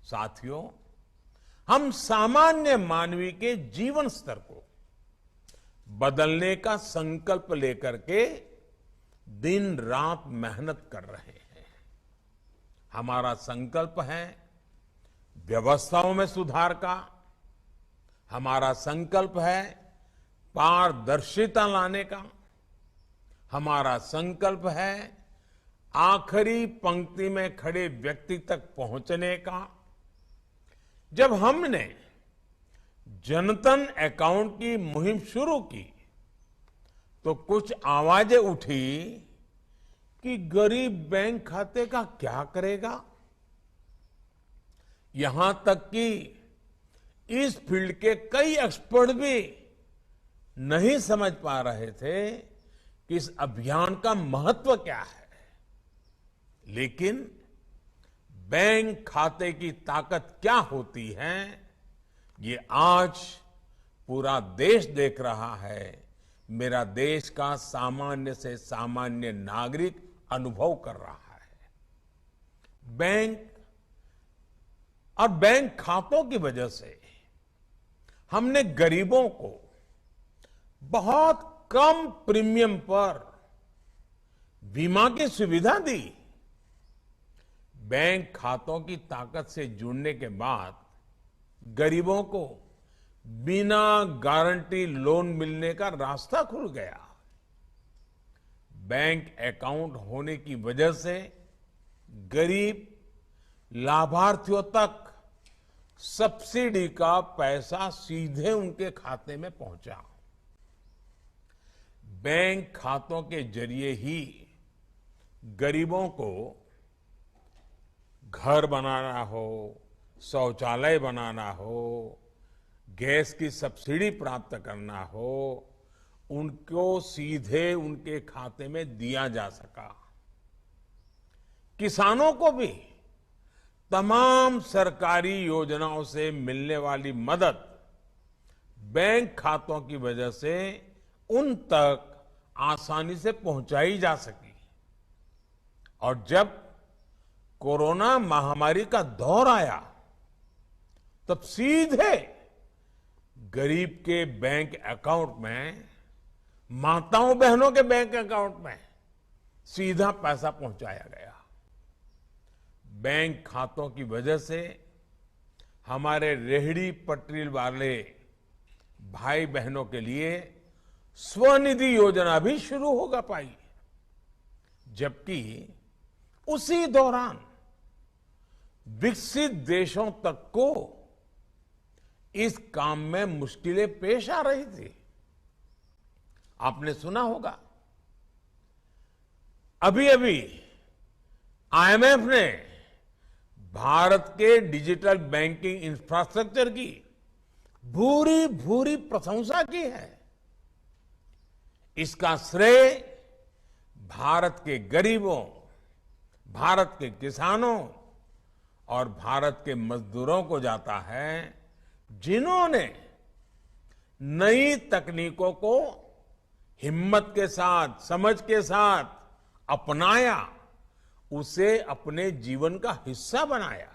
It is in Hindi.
साथियों, हम सामान्य मानवी के जीवन स्तर को बदलने का संकल्प लेकर के दिन रात मेहनत कर रहे हैं। हमारा संकल्प है व्यवस्थाओं में सुधार का, हमारा संकल्प है पारदर्शिता लाने का, हमारा संकल्प है आखिरी पंक्ति में खड़े व्यक्ति तक पहुंचने का। जब हमने जनधन अकाउंट की मुहिम शुरू की तो कुछ आवाजें उठी कि गरीब बैंक खाते का क्या करेगा। यहां तक कि इस फील्ड के कई एक्सपर्ट भी नहीं समझ पा रहे थे कि इस अभियान का महत्व क्या है। लेकिन बैंक खाते की ताकत क्या होती है, ये आज पूरा देश देख रहा है। मेरा देश का सामान्य से सामान्य नागरिक अनुभव कर रहा है। बैंक और बैंक खातों की वजह से हमने गरीबों को बहुत कम प्रीमियम पर बीमा की सुविधा दी। बैंक खातों की ताकत से जुड़ने के बाद गरीबों को बिना गारंटी लोन मिलने का रास्ता खुल गया। बैंक अकाउंट होने की वजह से गरीब लाभार्थियों तक सब्सिडी का पैसा सीधे उनके खाते में पहुंचा। बैंक खातों के जरिए ही गरीबों को घर बनाना हो, शौचालय बनाना हो, गैस की सब्सिडी प्राप्त करना हो, उनको सीधे उनके खाते में दिया जा सका। किसानों को भी तमाम सरकारी योजनाओं से मिलने वाली मदद बैंक खातों की वजह से उन तक आसानी से पहुंचाई जा सकी। और जब कोरोना महामारी का दौर आया तब सीधे गरीब के बैंक अकाउंट में, माताओं बहनों के बैंक अकाउंट में सीधा पैसा पहुंचाया गया। बैंक खातों की वजह से हमारे रेहड़ी पटरी वाले भाई बहनों के लिए स्वनिधि योजना भी शुरू होगा पाई। जबकि उसी दौरान विकसित देशों तक को इस काम में मुश्किलें पेश आ रही थी। आपने सुना होगा, अभी अभी आईएमएफ ने भारत के डिजिटल बैंकिंग इंफ्रास्ट्रक्चर की भूरी भूरी प्रशंसा की है। इसका श्रेय भारत के गरीबों, भारत के किसानों और भारत के मजदूरों को जाता है, जिन्होंने नई तकनीकों को हिम्मत के साथ, समझ के साथ अपनाया, उसे अपने जीवन का हिस्सा बनाया।